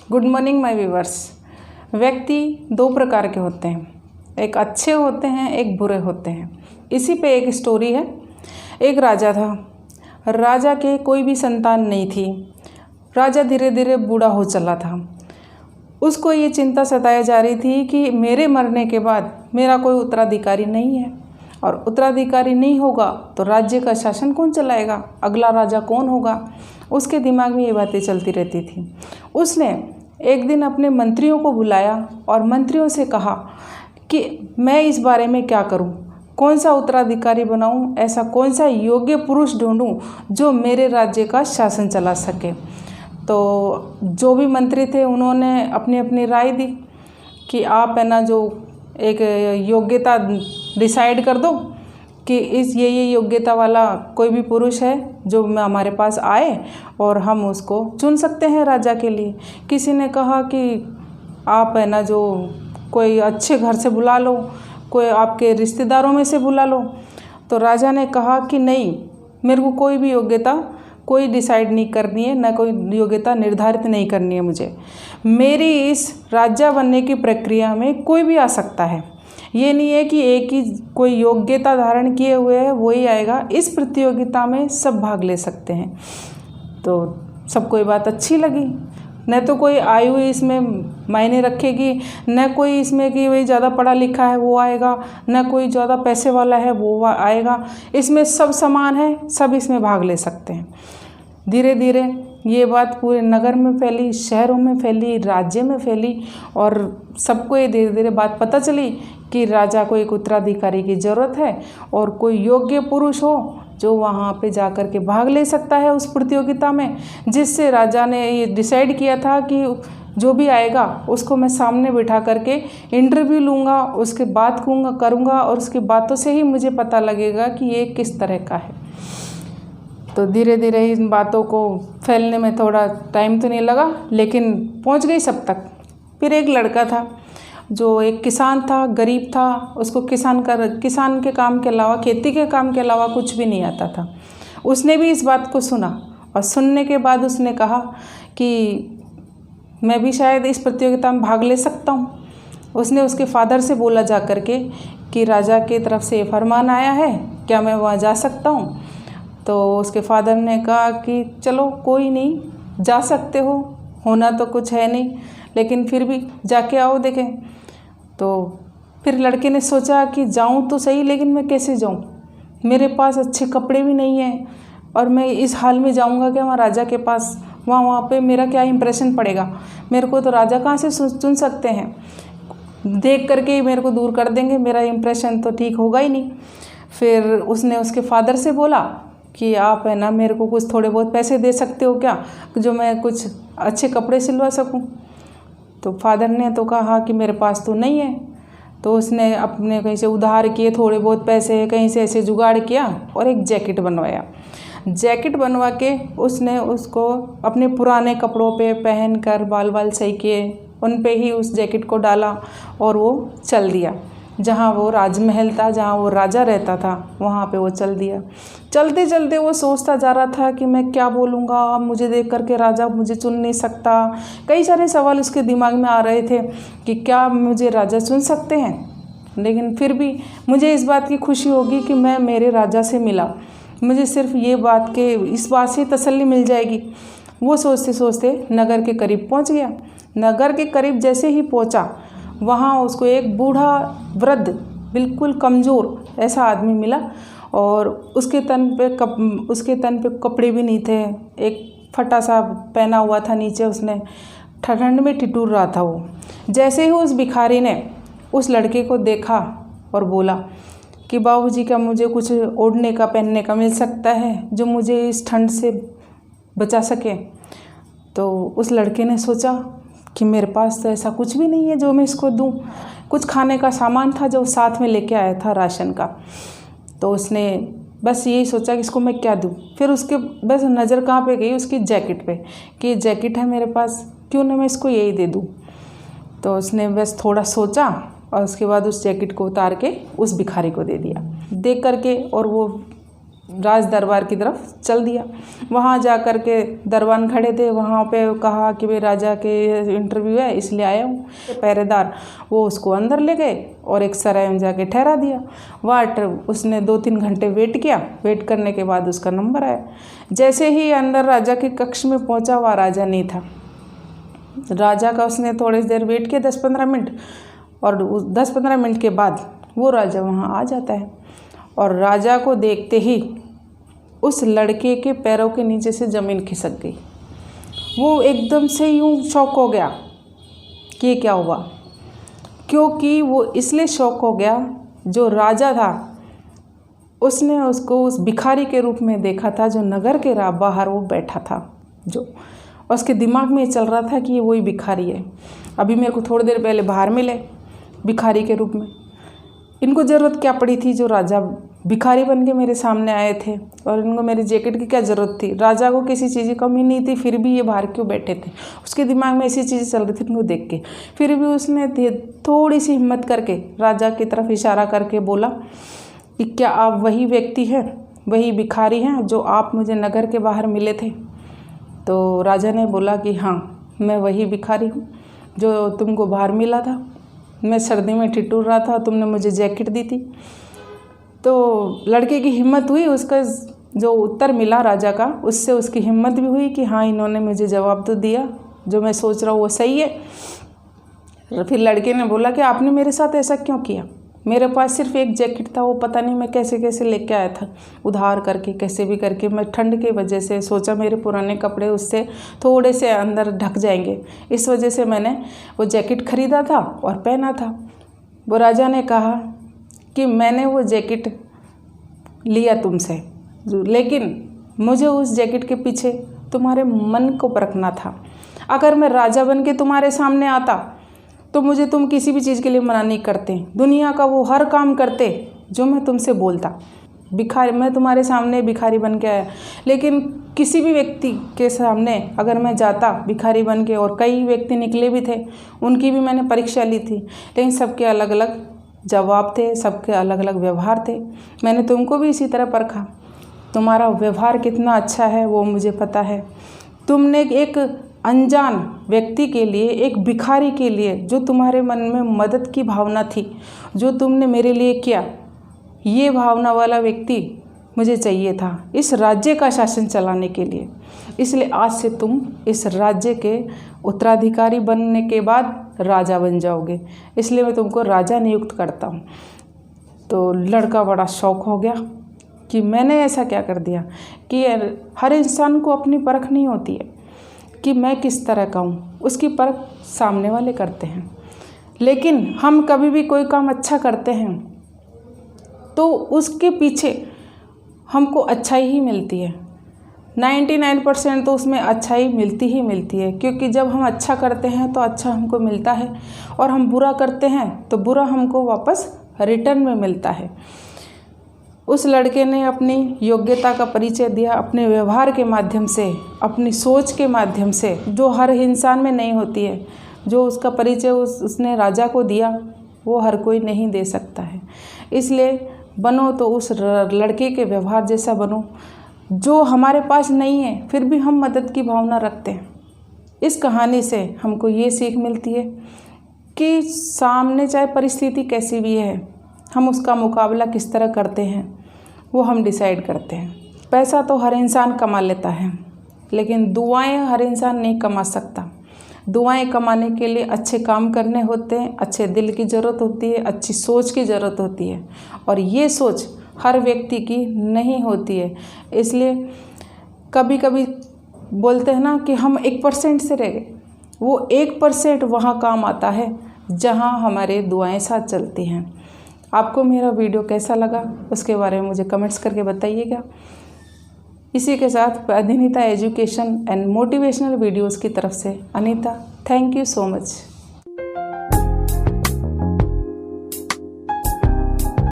Good morning my viewers. व्यक्ति दो प्रकार के होते हैं, एक अच्छे होते हैं, एक बुरे होते हैं। इसी पे एक स्टोरी है। एक राजा था। राजा के कोई भी संतान नहीं थी। राजा धीरे धीरे बूढ़ा हो चला था। उसको ये चिंता सताई जा रही थी कि मेरे मरने के बाद मेरा कोई उत्तराधिकारी नहीं है, और उत्तराधिकारी नहीं होगा तो राज्य का शासन कौन चलाएगा, अगला राजा कौन होगा। उसके दिमाग में ये बातें चलती रहती थी। उसने एक दिन अपने मंत्रियों को बुलाया और मंत्रियों से कहा कि मैं इस बारे में क्या करूं, कौन सा उत्तराधिकारी बनाऊं, ऐसा कौन सा योग्य पुरुष ढूंढूं जो मेरे राज्य का शासन चला सके। तो जो भी मंत्री थे उन्होंने अपनी अपनी राय दी कि आप है ना जो एक योग्यता डिसाइड कर दो कि ये योग्यता वाला कोई भी पुरुष है जो हमारे पास आए और हम उसको चुन सकते हैं राजा के लिए। किसी ने कहा कि आप है ना जो कोई अच्छे घर से बुला लो, कोई आपके रिश्तेदारों में से बुला लो। तो राजा ने कहा कि नहीं, मेरे को कोई भी योग्यता कोई डिसाइड नहीं करनी है, ना कोई योग्यता निर्धारित नहीं करनी है मुझे। मेरी इस राजा बनने की प्रक्रिया में कोई भी आ सकता है। ये नहीं है कि एक ही कोई योग्यता धारण किए हुए है वही आएगा। इस प्रतियोगिता में सब भाग ले सकते हैं। तो सबको ये बात अच्छी लगी। न तो कोई आयु इसमें मायने रखेगी, न कोई इसमें कि वही ज़्यादा पढ़ा लिखा है वो आएगा, न कोई ज़्यादा पैसे वाला है वो आएगा। इसमें सब समान है, सब इसमें भाग ले सकते हैं। धीरे धीरे ये बात पूरे नगर में फैली, शहरों में फैली, राज्य में फैली, और सबको ये धीरे धीरे बात पता चली कि राजा को एक उत्तराधिकारी की ज़रूरत है और कोई योग्य पुरुष हो जो वहाँ पे जा कर के भाग ले सकता है उस प्रतियोगिता में। जिससे राजा ने ये डिसाइड किया था कि जो भी आएगा उसको मैं सामने बिठा करके इंटरव्यू लूँगा, उसके बात करूँगा और उसकी बातों से ही मुझे पता लगेगा कि ये किस तरह का है। तो धीरे धीरे इन बातों को फैलने में थोड़ा टाइम तो नहीं लगा, लेकिन पहुंच गई सब तक। फिर एक लड़का था जो एक किसान था, गरीब था। उसको किसान के काम के अलावा, खेती के काम के अलावा कुछ भी नहीं आता था। उसने भी इस बात को सुना और सुनने के बाद उसने कहा कि मैं भी शायद इस प्रतियोगिता में भाग ले सकता हूँ। उसने उसके फादर से बोला जा कर के कि राजा की तरफ से फरमान आया है, क्या मैं वहाँ जा सकता हूँ। तो उसके फादर ने कहा कि चलो कोई नहीं, जा सकते हो, होना तो कुछ है नहीं, लेकिन फिर भी जाके आओ देखें। तो फिर लड़के ने सोचा कि जाऊं तो सही, लेकिन मैं कैसे जाऊं, मेरे पास अच्छे कपड़े भी नहीं हैं और मैं इस हाल में जाऊंगा क्या वहाँ राजा के पास, वहाँ पे मेरा क्या इंप्रेशन पड़ेगा। मेरे को तो राजा कहाँ से चुन सकते हैं, देख करके ही मेरे को दूर कर देंगे, मेरा इंप्रेशन तो ठीक होगा ही नहीं। फिर उसने उसके फादर से बोला कि आप है ना मेरे को कुछ थोड़े बहुत पैसे दे सकते हो क्या, जो मैं कुछ अच्छे कपड़े सिलवा सकूं। तो फादर ने तो कहा कि मेरे पास तो नहीं है। तो उसने अपने कहीं से उधार किए थोड़े बहुत पैसे, कहीं से ऐसे जुगाड़ किया और एक जैकेट बनवाया। जैकेट बनवा के उसने उसको अपने पुराने कपड़ों पे पहन कर, बाल बाल सही किए, उन पे ही उस जैकेट को डाला और वो चल दिया। जहाँ वो राजमहल था, जहाँ वो राजा रहता था, वहाँ पे वो चल दिया। चलते चलते वो सोचता जा रहा था कि मैं क्या बोलूँगा, मुझे देख करके राजा मुझे चुन नहीं सकता। कई सारे सवाल उसके दिमाग में आ रहे थे कि क्या मुझे राजा चुन सकते हैं। लेकिन फिर भी मुझे इस बात की खुशी होगी कि मैं मेरे राजा से मिला, मुझे सिर्फ ये बात के इस बात से तसल्ली मिल जाएगी। वो सोचते सोचते नगर के करीब पहुँच गया। नगर के करीब जैसे ही पहुँचा, वहाँ उसको एक बूढ़ा वृद्ध, बिल्कुल कमज़ोर ऐसा आदमी मिला, और उसके तन पे कपड़े भी नहीं थे। एक फटा सा पहना हुआ था नीचे, उसने ठंड में ठिठुर रहा था वो। जैसे ही उस भिखारी ने उस लड़के को देखा और बोला कि बाबूजी, क्या मुझे कुछ ओढ़ने का, पहनने का मिल सकता है जो मुझे इस ठंड से बचा सके। तो उस लड़के ने सोचा कि मेरे पास तो ऐसा कुछ भी नहीं है जो मैं इसको दूं। कुछ खाने का सामान था जो साथ में लेके आया था, राशन का। तो उसने बस यही सोचा कि इसको मैं क्या दूं। फिर उसके बस नज़र कहाँ पे गई, उसकी जैकेट पे, कि जैकेट है मेरे पास, क्यों ना मैं इसको यही दे दूं। तो उसने बस थोड़ा सोचा और उसके बाद उस जैकेट को उतार के उस भिखारी को दे दिया। देख करके और वो राज दरबार की तरफ चल दिया। वहाँ जा कर के दरबान खड़े थे, वहाँ पे कहा कि भाई राजा के इंटरव्यू है इसलिए आया हूँ। पहरेदार वो उसको अंदर ले गए और एक सराय में जाके ठहरा दिया। वहाँ उसने 2-3 घंटे वेट किया। वेट करने के बाद उसका नंबर आया। जैसे ही अंदर राजा के कक्ष में पहुँचा, वह राजा नहीं था। राजा का उसने थोड़ी देर वेट किया, 10-15 मिनट, और 10-15 मिनट के बाद वो राजा वहाँ आ जाता है। और राजा को देखते ही उस लड़के के पैरों के नीचे से ज़मीन खिसक गई। वो एकदम से यूँ शॉक हो गया कि ये क्या हुआ, क्योंकि वो इसलिए शॉक हो गया, जो राजा था उसने उसको उस भिखारी के रूप में देखा था, जो नगर के बाहर वो बैठा था, जो उसके दिमाग में चल रहा था कि ये वही भिखारी है, अभी मेरे को थोड़ी देर पहले बाहर मिले भिखारी के रूप में। इनको ज़रूरत क्या पड़ी थी, जो राजा भिखारी बन के मेरे सामने आए थे, और इनको मेरी जैकेट की क्या ज़रूरत थी। राजा को किसी चीज़ की कमी नहीं थी, फिर भी ये बाहर क्यों बैठे थे। उसके दिमाग में ऐसी चीज़ें चल रही थी इनको देख के। फिर भी उसने थोड़ी सी हिम्मत करके राजा की तरफ इशारा करके बोला कि क्या आप वही व्यक्ति हैं, वही भिखारी हैं जो आप मुझे नगर के बाहर मिले थे। तो राजा ने बोला कि हाँ, मैं वही भिखारी हूँ जो तुमको बाहर मिला था। मैं सर्दी में ठिठुर रहा था, तुमने मुझे जैकेट दी थी। तो लड़के की हिम्मत हुई, उसका जो उत्तर मिला राजा का, उससे उसकी हिम्मत भी हुई कि हाँ, इन्होंने मुझे जवाब तो दिया, जो मैं सोच रहा हूँ वो सही है। फिर लड़के ने बोला कि आपने मेरे साथ ऐसा क्यों किया, मेरे पास सिर्फ एक जैकेट था, वो पता नहीं मैं कैसे कैसे लेके आया था, उधार करके कैसे भी करके। मैं ठंड की वजह से सोचा मेरे पुराने कपड़े उससे थोड़े से अंदर ढक जाएंगे, इस वजह से मैंने वो जैकेट ख़रीदा था और पहना था। वो राजा ने कहा कि मैंने वो जैकेट लिया तुमसे, लेकिन मुझे उस जैकेट के पीछे तुम्हारे मन को परखना था। अगर मैं राजा बन के तुम्हारे सामने आता तो मुझे तुम किसी भी चीज़ के लिए मना नहीं करते, दुनिया का वो हर काम करते जो मैं तुमसे बोलता। मैं तुम्हारे सामने भिखारी बन के आया, लेकिन किसी भी व्यक्ति के सामने अगर मैं जाता भिखारी बन के, और कई व्यक्ति निकले भी थे, उनकी भी मैंने परीक्षा ली थी, लेकिन सबके अलग अलग जवाब थे, सबके अलग अलग व्यवहार थे। मैंने तुमको भी इसी तरह परखा, तुम्हारा व्यवहार कितना अच्छा है वो मुझे पता है। तुमने एक अनजान व्यक्ति के लिए, एक भिखारी के लिए, जो तुम्हारे मन में मदद की भावना थी, जो तुमने मेरे लिए किया, ये भावना वाला व्यक्ति मुझे चाहिए था इस राज्य का शासन चलाने के लिए। इसलिए आज से तुम इस राज्य के उत्तराधिकारी बनने के बाद राजा बन जाओगे, इसलिए मैं तुमको राजा नियुक्त करता हूँ। तो लड़का बड़ा शौक हो गया कि मैंने ऐसा क्या कर दिया, कि हर इंसान को अपनी परख नहीं होती है कि मैं किस तरह का हूँ, उसकी परख सामने वाले करते हैं। लेकिन हम कभी भी कोई काम अच्छा करते हैं तो उसके पीछे हमको अच्छाई ही मिलती है, 99% तो उसमें अच्छाई मिलती ही मिलती है, क्योंकि जब हम अच्छा करते हैं तो अच्छा हमको मिलता है, और हम बुरा करते हैं तो बुरा हमको वापस रिटर्न में मिलता है। उस लड़के ने अपनी योग्यता का परिचय दिया अपने व्यवहार के माध्यम से, अपनी सोच के माध्यम से, जो हर इंसान में नहीं होती है। जो उसका परिचय उसने राजा को दिया वो हर कोई नहीं दे सकता है। इसलिए बनो तो उस लड़के के व्यवहार जैसा बनो, जो हमारे पास नहीं है फिर भी हम मदद की भावना रखते हैं। इस कहानी से हमको ये सीख मिलती है कि सामने चाहे परिस्थिति कैसी भी है, हम उसका मुकाबला किस तरह करते हैं वो हम डिसाइड करते हैं। पैसा तो हर इंसान कमा लेता है, लेकिन दुआएं हर इंसान नहीं कमा सकता। दुआएं कमाने के लिए अच्छे काम करने होते हैं, अच्छे दिल की ज़रूरत होती है, अच्छी सोच की ज़रूरत होती है, और ये सोच हर व्यक्ति की नहीं होती है। इसलिए कभी कभी बोलते हैं ना कि हम 1% से रह गए, वो 1% वहाँ काम आता है जहाँ हमारे दुआएं साथ चलती हैं। आपको मेरा वीडियो कैसा लगा उसके बारे में मुझे कमेंट्स करके बताइएगा। इसी के साथ Anita education and motivational videos की तरफ से Anita, thank you so much.